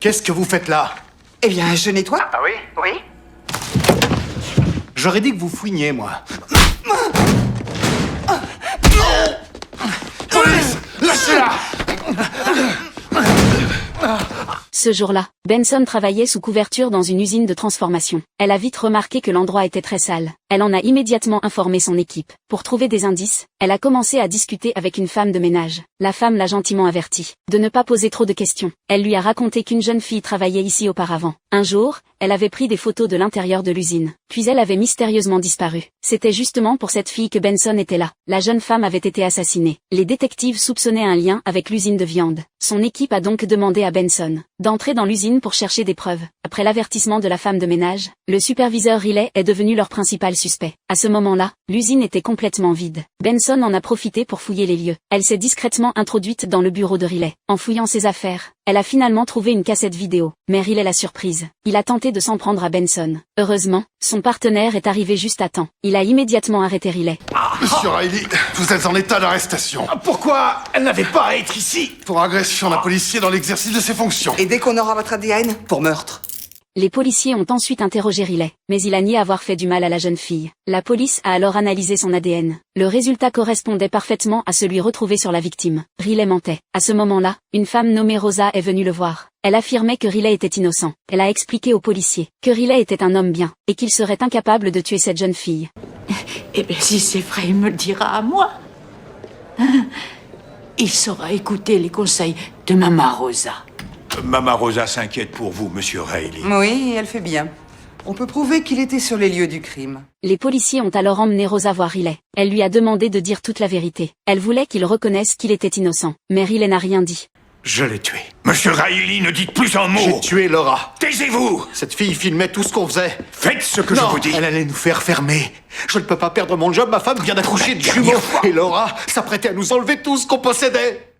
Qu'est-ce que vous faites là? Eh bien, je nettoie. Ah oui? Oui? J'aurais dit que vous fouiniez, moi. Police! Lâchez-la! Ce jour-là, Benson travaillait sous couverture dans une usine de transformation. Elle a vite remarqué que l'endroit était très sale. Elle en a immédiatement informé son équipe. Pour trouver des indices, elle a commencé à discuter avec une femme de ménage. La femme l'a gentiment avertie de ne pas poser trop de questions. Elle lui a raconté qu'une jeune fille travaillait ici auparavant. Un jour, elle avait pris des photos de l'intérieur de l'usine. Puis elle avait mystérieusement disparu. C'était justement pour cette fille que Benson était là. La jeune femme avait été assassinée. Les détectives soupçonnaient un lien avec l'usine de viande. Son équipe a donc demandé à Benson d'entrer dans l'usine pour chercher des preuves. Après l'avertissement de la femme de ménage, le superviseur Riley est devenu leur principal suspect. À ce moment-là, l'usine était complètement vide. Benson en a profité pour fouiller les lieux. Elle s'est discrètement introduite dans le bureau de Riley. En fouillant ses affaires, elle a finalement trouvé une cassette vidéo. Mais Riley l'a surprise. Il a tenté de s'en prendre à Benson. Heureusement, son partenaire est arrivé juste à temps. Il a immédiatement arrêté Riley. Monsieur Riley, vous êtes en état d'arrestation. Pourquoi elle n'avait pas à être ici? Pour agression d'un policier dans l'exercice de ses fonctions. Et dès qu'on aura votre ADN, pour meurtre. Les policiers ont ensuite interrogé Riley, mais il a nié avoir fait du mal à la jeune fille. La police a alors analysé son ADN. Le résultat correspondait parfaitement à celui retrouvé sur la victime. Riley mentait. À ce moment-là, une femme nommée Rosa est venue le voir. Elle affirmait que Riley était innocent. Elle a expliqué aux policiers que Riley était un homme bien, et qu'il serait incapable de tuer cette jeune fille. Eh bien, si c'est vrai, il me le dira à moi. Il saura écouter les conseils de Maman Rosa. Maman Rosa s'inquiète pour vous, monsieur Riley. Oui, elle fait bien. On peut prouver qu'il était sur les lieux du crime. Les policiers ont alors emmené Rosa voir Riley. Elle lui a demandé de dire toute la vérité. Elle voulait qu'il reconnaisse qu'il était innocent. Mais Riley n'a rien dit. Je l'ai tué. Monsieur Riley, ne dites plus un mot. J'ai tué Laura. Taisez-vous. Cette fille filmait tout ce qu'on faisait. Faites ce que Non, je vous dis. elle allait nous faire fermer. Je ne peux pas perdre mon job, ma femme vient d'accoucher de jumeaux. Et Laura s'apprêtait à nous enlever tout ce qu'on possédait.